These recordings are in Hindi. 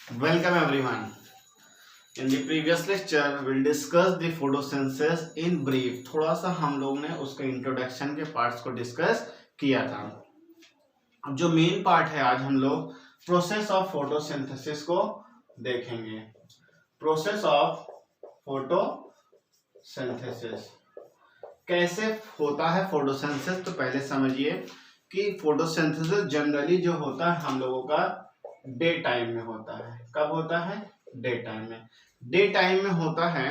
Welcome everyone. In the previous lecture, we'll discuss the photosynthesis in brief. थोड़ा सा हम लोग ने उसके इंट्रोडक्शन के पार्ट्स को डिस्कस किया था. अब जो मेन पार्ट है आज हम लोग प्रोसेस ऑफ फोटोसिंथेसिस को देखेंगे. प्रोसेस ऑफ फोटोसिंथेसिस कैसे होता है फोटोसिंथेसिस. तो पहले समझिए कि फोटोसिंथेसिस जनरली जो होता है हम लोगों का डे टाइम में होता है. कब होता है? डे टाइम में. डे टाइम में होता है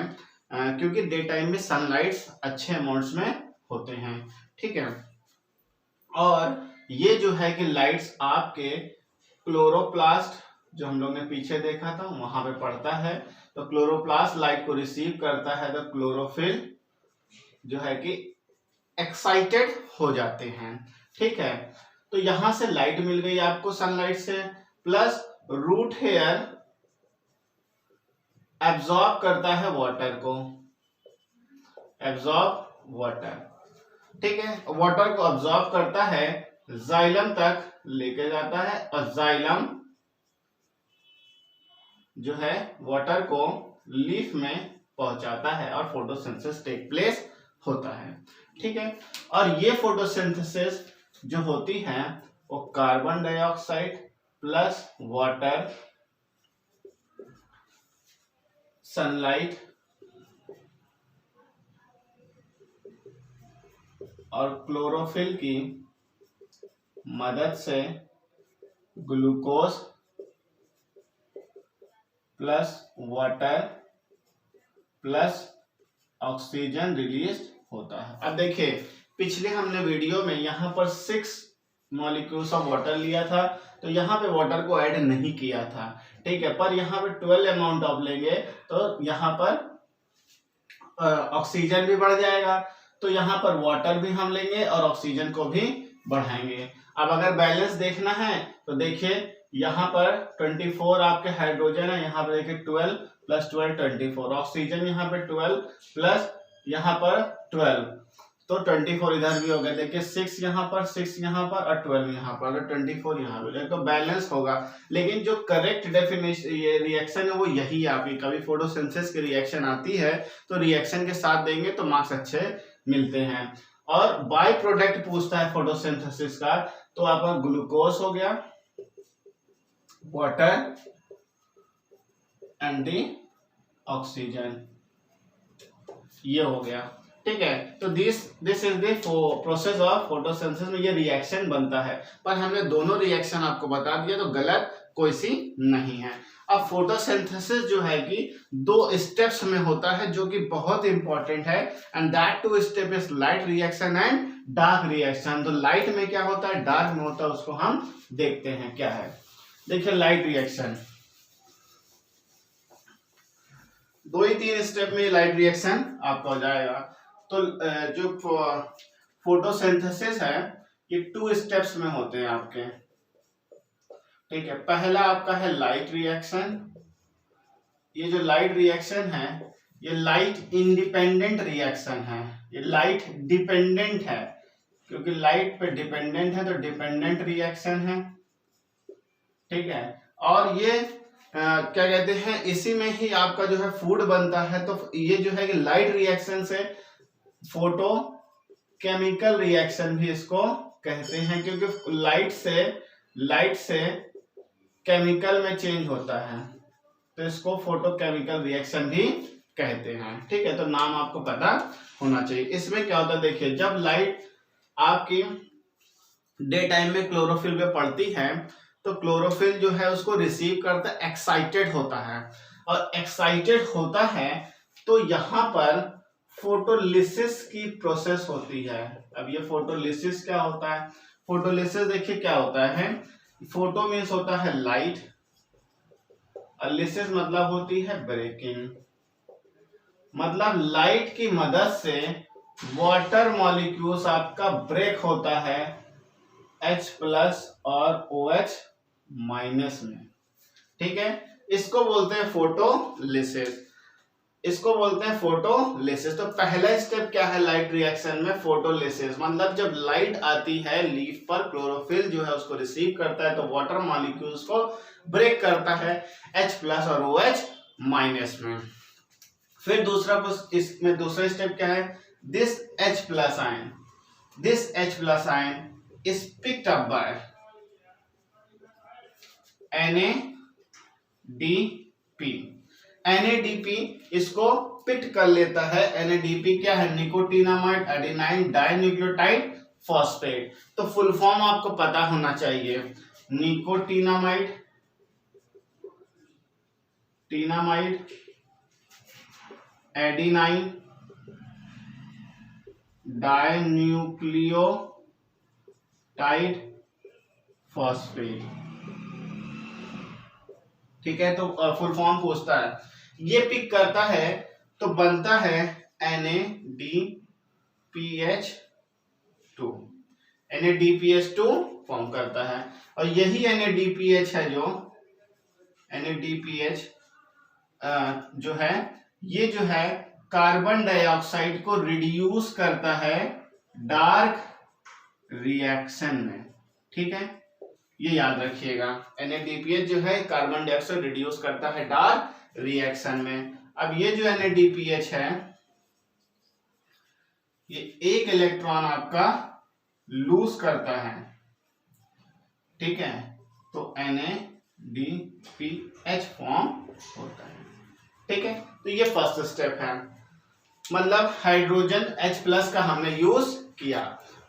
क्योंकि डे टाइम में सनलाइट्स अच्छे अमाउंट्स में होते हैं. ठीक है. और ये जो है कि लाइट्स आपके क्लोरोप्लास्ट जो हम लोग ने पीछे देखा था वहां पे पड़ता है. तो क्लोरोप्लास्ट लाइट को रिसीव करता है तो क्लोरोफिल जो है कि एक्साइटेड हो जाते हैं. ठीक है. तो यहां से लाइट मिल गई आपको सनलाइट से, प्लस रूट हेयर एब्जॉर्ब करता है वाटर को. Absorb water. ठीक है. वाटर को एब्जॉर्ब करता है, जाइलम तक लेके जाता है और जाइलम जो है वाटर को लीफ में पहुंचाता है और फोटोसिंथेसिस टेक प्लेस होता है. ठीक है. और ये फोटोसिंथेसिस जो होती है वो carbon dioxide plus water, sunlight और क्लोरोफिल की मदद से glucose plus water plus oxygen release होता है. अब देखिए पिछले हमने वीडियो में यहाँ पर 6 मॉलिक्यूल्स ऑफ वाटर लिया था तो यहाँ पे वाटर को ऐड नहीं किया था. ठीक है. पर यहाँ पे 12 अमाउंट ऑफ लेंगे तो यहाँ पर ऑक्सीजन भी बढ़ जाएगा. तो यहाँ पर वाटर भी हम लेंगे और ऑक्सीजन को भी बढ़ाएंगे. अब अगर बैलेंस देखना है तो देखिए यहाँ पर 24 आपके हाइड्रोजन है, यहाँ पर देखिए 12 प्लस 12 24, ऑक्सीजन यहाँ पे 12 प्लस यहाँ पर 12 तो 24 इधर भी हो गया. देखिए 6 यहाँ पर, 6 यहाँ पर और 12 यहाँ पर, 24 यहाँ पे तो बैलेंस होगा. लेकिन जो करेक्ट डेफिनेशन ये रिएक्शन है वो यही आपकी. कभी फोटोसिंथेसिस की रिएक्शन आती है तो रिएक्शन के साथ देंगे तो मार्क्स अच्छे मिलते हैं. और बाय प्रोडक्ट पूछता है फोटोसिंथेसिस का तो आपका ग्लूकोज हो गया, वाटर एंड दी ऑक्सीजन, ये हो गया. ठीक है. तो this is the process of photosynthesis में ये रिएक्शन बनता है. पर हमने दोनों रिएक्शन आपको बता दिया तो गलत कोई सी नहीं है. अब फोटोसिंथेसिस जो है कि 2 स्टेप्स में होता है जो कि बहुत इंपॉर्टेंट है. And that 2 step is light reaction and dark reaction. तो लाइट में क्या होता है, डार्क में होता है, उसको हम देखते हैं क्या है. देखिए लाइट रिएक्शन 2 ही 3 स्टेप में लाइट रिएक्शन आपका हो जाएगा. तो जो फोटोसिंथेसिस है ये 2 स्टेप्स में होते हैं आपके. ठीक है. पहला आपका है लाइट रिएक्शन. ये जो लाइट रिएक्शन है ये लाइट इंडिपेंडेंट रिएक्शन है. ये लाइट डिपेंडेंट है क्योंकि लाइट पे डिपेंडेंट है तो डिपेंडेंट रिएक्शन है. ठीक है. और ये क्या कहते हैं, इसी में ही आपका जो है फूड बनता है. तो ये जो है कि लाइट रिएक्शन से फोटो केमिकल रिएक्शन भी इसको कहते हैं क्योंकि लाइट से केमिकल में चेंज होता है तो इसको फोटो केमिकल रिएक्शन भी कहते हैं. ठीक है. तो नाम आपको पता होना चाहिए. इसमें क्या होता है देखिए, जब लाइट आपकी डे टाइम में क्लोरोफिल पे पड़ती है तो क्लोरोफिल जो है उसको रिसीव करता है, एक्साइटेड होता है. और एक्साइटेड होता है तो यहाँ पर फोटोलिसिस की प्रोसेस होती है. अब ये फोटोलिसिस क्या होता है, फोटोलिसिस देखिए क्या होता है. फोटो मीन्स होता है लाइट और लिसिस मतलब होती है ब्रेकिंग. मतलब लाइट की मदद से वाटर मॉलिक्यूल्स आपका ब्रेक होता है H प्लस और OH माइनस में. ठीक है. इसको बोलते हैं फोटोलिसिस. इसको बोलते हैं फोटोलिसिस। तो पहला स्टेप क्या है लाइट रिएक्शन में? फोटोलिसिस। मतलब जब लाइट आती है लीफ पर, क्लोरोफिल जो है उसको रिसीव करता है, तो वाटर मॉलिक्यूल्स को ब्रेक करता है H+ और OH- में। फिर इसमें दूसरा स्टेप क्या है? This H+ ion is picked up by NADP इसको पिक कर लेता है। NADP क्या है? Nicotinamide adenine dinucleotide phosphate. तो फुल फॉर्म आपको पता होना चाहिए, निकोटीनामाइड एडेनाइन डाइन्यूक्लियोटाइड फॉस्फेट। ठीक है, तो फुल फॉर्म पूछता है, ये पिक करता है तो बनता है NADPH2 फॉर्म करता है। और यही NADPH है जो NADPH जो है, ये जो है कार्बन डाइऑक्साइड को रिड्यूस करता है डार्क रिएक्शन में। ठीक है, ये याद रखिएगा, NADPH जो है कार्बन डाइऑक्साइड रिड्यूस करता है डार्क रिएक्शन में। अब ये जो NADPH है, ये एक इलेक्ट्रॉन आपका लूज करता है। ठीक है, तो NADPH फॉर्म होता है। ठीक है, तो ये फर्स्ट स्टेप है, मतलब हाइड्रोजन H+ का हमने यूज किया।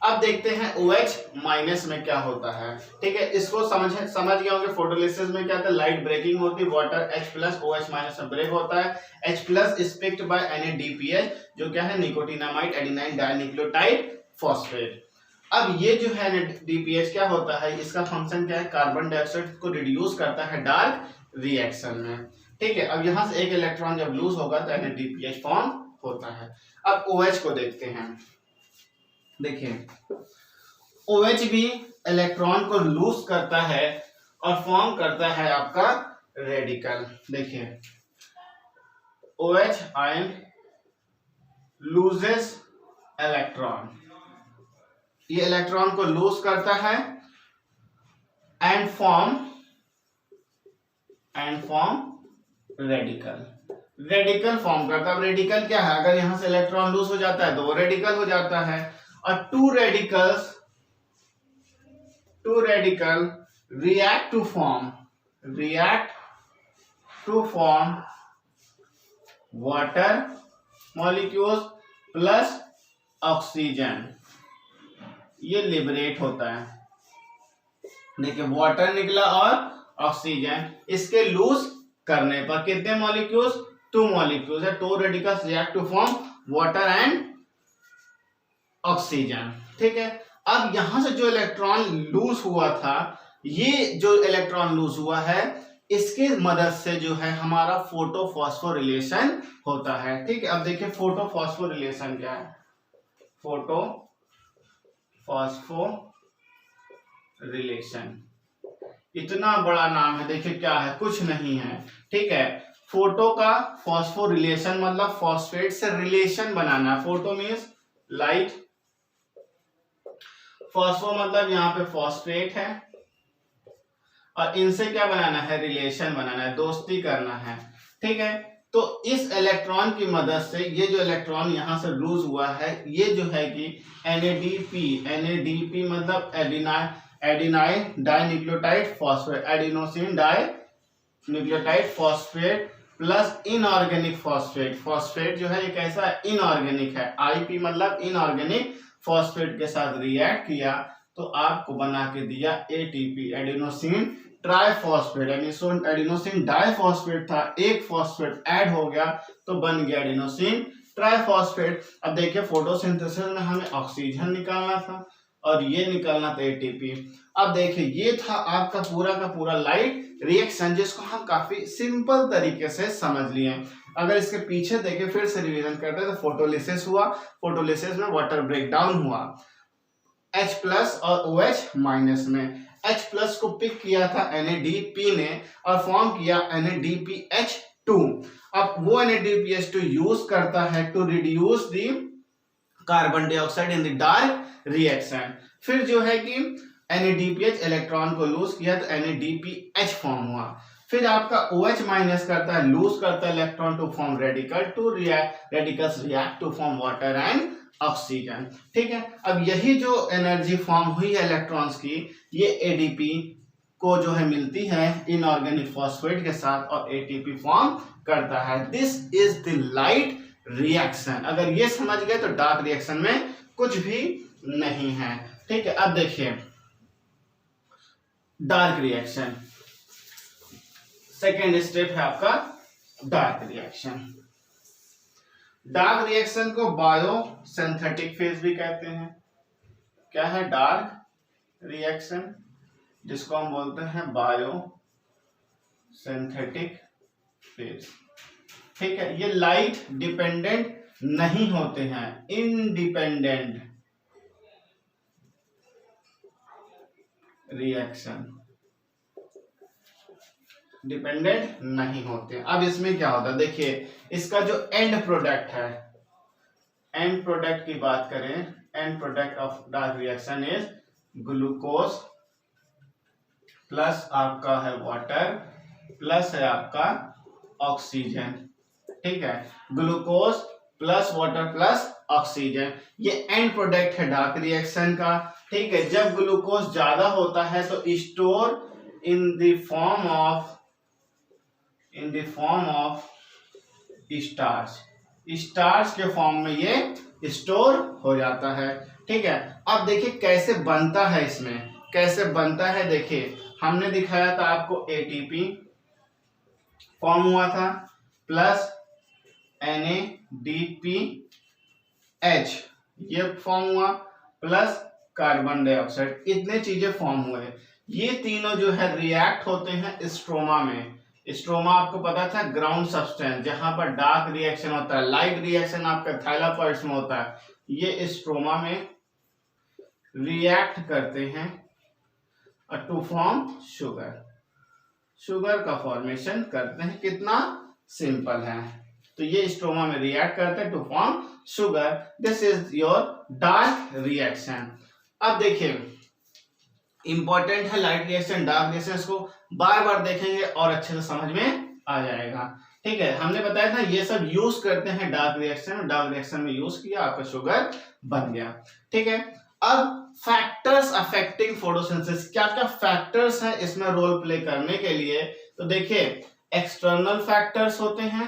अब देखते हैं OH- में क्या होता है। ठीक है, इसको समझ गए होंगे। फोटोलिसिस में क्या होता है? लाइट ब्रेकिंग होती है, वाटर H+ OH- में ब्रेक होता है। H+ is picked bye NADPH जो क्या है? Nicotinamide adenine dinucleotide phosphate. अब ये जो है NADPH क्या होता है? इसका फंक्शन क्या है? कार्बन डाइऑक्साइड को रिड्यूस करता है डार्क रिएक्शन में। ठीक है, अब यहां से एक इलेक्ट्रॉन जब लूज होगा तो NADPH फॉर्म होता है। अब OH को देखते हैं। देखिए, OH भी इलेक्ट्रॉन को लूज करता है और फॉर्म करता है आपका रेडिकल। देखिए, OH आयन लूजेस इलेक्ट्रॉन, ये इलेक्ट्रॉन को लूज करता है एंड फॉर्म रेडिकल फॉर्म करता है। अब रेडिकल क्या है? अगर यहां से इलेक्ट्रॉन लूज हो जाता है तो वो रेडिकल हो जाता है। और two radical react to form water molecules plus oxygen, ये लिबरेट होता है। देखिए, वाटर निकला और ऑक्सीजन, इसके लूज करने पर कितने मॉलिक्यूल्स? 2 मॉलिक्यूल्स है। 2 radicals react to form water and oxygen. ठीक है, अब यहां से जो इलेक्ट्रॉन लूज हुआ था, ये जो इलेक्ट्रॉन लूज हुआ है, इसके मदद से जो है हमारा फोटोफॉस्फोरिलेशन होता है। ठीक है, अब देखिए फोटोफॉस्फोरिलेशन क्या है? फोटोफॉस्फोरिलेशन इतना बड़ा नाम है, देखिए क्या है? कुछ नहीं है। ठीक है, फोटो का फॉस्फोरिलेशन मतलब फॉस्फेट से रिलेशन बनाना। फोटो मीन्स लाइट, फॉस्फो मतलब यहाँ पे फॉस्फेट है, और इनसे क्या बनाना है? रिलेशन बनाना है, दोस्ती करना है। ठीक है, तो इस इलेक्ट्रॉन की मदद से ये जो इलेक्ट्रॉन यहां से लूज हुआ है, ये जो है कि NADP मतलब adenine dinucleotide phosphate, adenosine dinucleotide phosphate plus inorganic phosphate. Phosphate जो है ये कैसा है? इनऑर्गेनिक है। IP मतलब इनऑर्गेनिक फॉस्फेट के साथ रिएक्ट किया तो आपको बना के दिया ATP, adenosine triphosphate. Adenosine diphosphate था, एक फॉस्फेट ऐड हो गया तो बन गया एडिनोसिन ट्राइफॉस्फेट। अब देखिए, फोटोसिंथेसिस में हमें ऑक्सीजन निकालना था और ये निकालना था ATP। अब देखिए, ये था आपका पूरा का पूरा लाइट रिएक्शन, जिसको हम काफी सिंपल तरीके से समझ लिए। अगर इसके पीछे देखें, फिर से रिवीजन करते हैं, तो फोटोलिसिस हुआ, फोटोलिसिस में वाटर ब्रेकडाउन हुआ H+ और OH- में। H+ को पिक किया था NADP ने और फॉर्म किया NADPH2, अब वो NADPH2 यूज करता है to reduce the carbon dioxide in the dark reaction. फिर जो है कि NADPH इलेक्ट्रॉन को लूज किया तो NADPH फॉर्म हुआ। फिर आपका OH माइनस करता है, लूज करता है electron to form radical, two radicals react to form water and oxygen. ठीक है, अब यही जो एनर्जी फॉर्म हुई है इलेक्ट्रॉन्स की, ये ADP को जो है मिलती है इनऑर्गेनिक फॉस्फेट के साथ और ATP फॉर्म करता है। This is the light reaction. अगर ये समझ गए तो डार्क रिएक्शन में कुछ भी नहीं है। ठीक है, अब देखिए डार्क रिएक्शन, सेकेंड स्टेप है आपका डार्क रिएक्शन। डार्क रिएक्शन को बायोसिंथेटिक फेज भी कहते हैं। क्या है डार्क रिएक्शन, जिसको हम बोलते हैं बायोसिंथेटिक फेज। ठीक है, ये लाइट डिपेंडेंट नहीं होते हैं, इंडिपेंडेंट रिएक्शन, डिपेंडेंट नहीं होते। अब इसमें क्या होता है, देखिए इसका जो एंड प्रोडक्ट है, एंड प्रोडक्ट की बात करें, and product of dark reaction is glucose plus आपका है वाटर प्लस है आपका ऑक्सीजन। ठीक है, glucose plus water plus oxygen, ये एंड प्रोडक्ट है डार्क रिएक्शन का। ठीक है, जब ग्लूकोज ज्यादा होता है तो store in the form of starch, starch के फॉर्म में ये स्टोर हो जाता है। ठीक है, अब देखिए कैसे बनता है, इसमें कैसे बनता है। देखिए हमने दिखाया था आपको ATP फॉर्म हुआ था प्लस NADPH ये फॉर्म हुआ प्लस कार्बन डाइऑक्साइड, इतने चीजें फॉर्म हुए। ये तीनों जो है रिएक्ट होते हैं स्ट्रोमा में। स्ट्रोमा आपको पता था ग्राउंड सब्सटेंस, जहां पर डार्क रिएक्शन होता है, लाइट रिएक्शन आपका थाइलाकोइड्स में होता है, ये स्ट्रोमा में रिएक्ट करते हैं टू फॉर्म शुगर, शुगर का फॉर्मेशन करते हैं। कितना सिंपल है, तो ये स्ट्रोमा में रिएक्ट करते हैं to form sugar. This is your dark reaction. अब देखिए इंपॉर्टेंट है लाइट रिएक्शन डार्क रिएक्शन, इसको बार बार देखेंगे और अच्छे से समझ में आ जाएगा। ठीक है, हमने बताया था ये सब यूज करते हैं डार्क रिएक्शन, डार्क रिएक्शन में यूज किया, आपका शुगर बन गया। ठीक है, अब फैक्टर्स अफेक्टिंग फोटोसिंथेसिस, क्या क्या फैक्टर्स हैं इसमें रोल प्ले करने के लिए। तो देखिए एक्सटर्नल फैक्टर्स होते हैं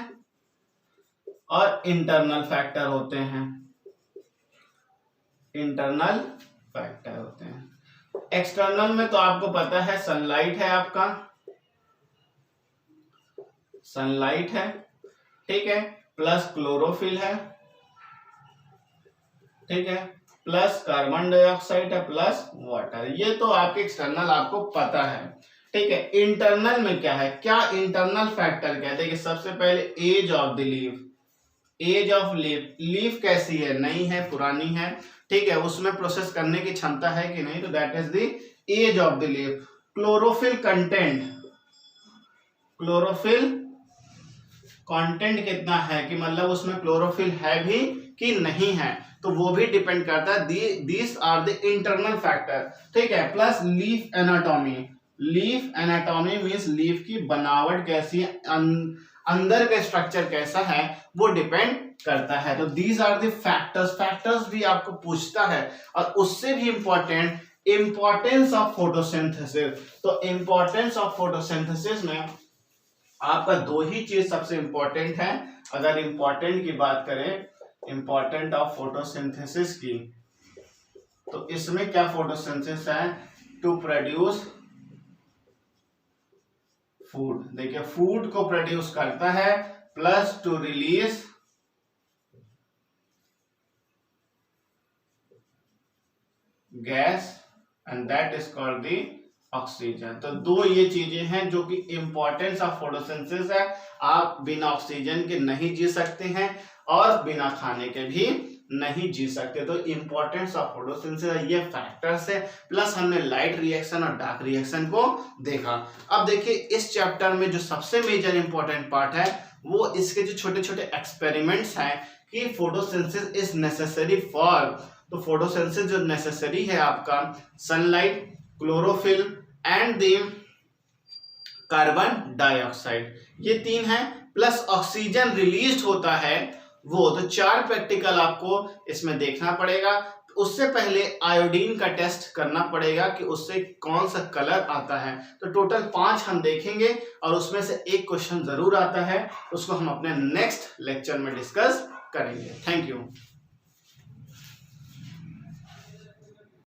और इंटरनल फैक्टर होते हैं, इंटरनल फैक्टर होते हैं। एक्सटर्नल में तो आपको पता है सनलाइट है, आपका सनलाइट है। ठीक है, प्लस क्लोरोफिल है। ठीक है, प्लस कार्बन डाइऑक्साइड है प्लस वाटर, ये तो आपके एक्सटर्नल आपको पता है। ठीक है, इंटरनल में क्या है, क्या इंटरनल फैक्टर कहते हैं कि सबसे पहले age of the leaf, age of leaf, leaf कैसी है, नई है पुरानी है। ठीक है, उसमें प्रोसेस करने की क्षमता है कि नहीं, तो that is the age of the leaf. Chlorophyll content, chlorophyll content कितना है कि मतलब उसमें क्लोरोफिल है भी कि नहीं है, तो वो भी डिपेंड करता है। This are the internal factor. ठीक है, plus leaf anatomy, leaf anatomy means leaf की बनावट कैसी है, अंदर का स्ट्रक्चर कैसा है, वो डिपेंड करता है। तो these are the factors. Factors भी आपको पूछता है, और उससे भी इंपॉर्टेंट इंपॉर्टेंस ऑफ फोटोसिंथेसिस। तो इंपॉर्टेंस ऑफ फोटोसिंथेसिस में आपका दो ही चीज सबसे इंपॉर्टेंट है। अगर इंपॉर्टेंट की बात करें, इंपॉर्टेंट ऑफ फोटोसिंथेसिस की, तो इसमें क्या फोटोसिंथेसिस है, टू प्रोड्यूस फूड। देखिए फूड को प्रोड्यूस करता है, plus two release gas and that is called the oxygen. तो दो ये चीजें हैं जो कि इंपॉर्टेंस ऑफ फोटोसिंथेसिस है। आप बिना ऑक्सीजन के नहीं जी सकते हैं और बिना खाने के भी नहीं जी सकते। तो इंपॉर्टेंस ऑफ फोटोसिंथेसिस ये फैक्टर्स है, प्लस हमने लाइट रिएक्शन और डार्क रिएक्शन को देखा। अब देखिए इस चैप्टर में जो सबसे मेजर इंपॉर्टेंट पार्ट है वो इसके जो छोटे छोटे एक्सपेरिमेंट्स हैं कि फोटोसिंथेसिस इज नेसेसरी फॉर, तो फोटोसिंथेसिस जो नेसेसरी है आपका sunlight, chlorophyll and the carbon dioxide, ये 3 है, प्लस ऑक्सीजन रिलीज होता है वो। तो 4 प्रैक्टिकल आपको इसमें देखना पड़ेगा। उससे पहले आयोडीन का टेस्ट करना पड़ेगा कि उससे कौन सा कलर आता है। तो टोटल 5 हम देखेंगे और उसमें से एक क्वेश्चन जरूर आता है, उसको हम अपने नेक्स्ट लेक्चर में डिस्कस करेंगे। Thank you.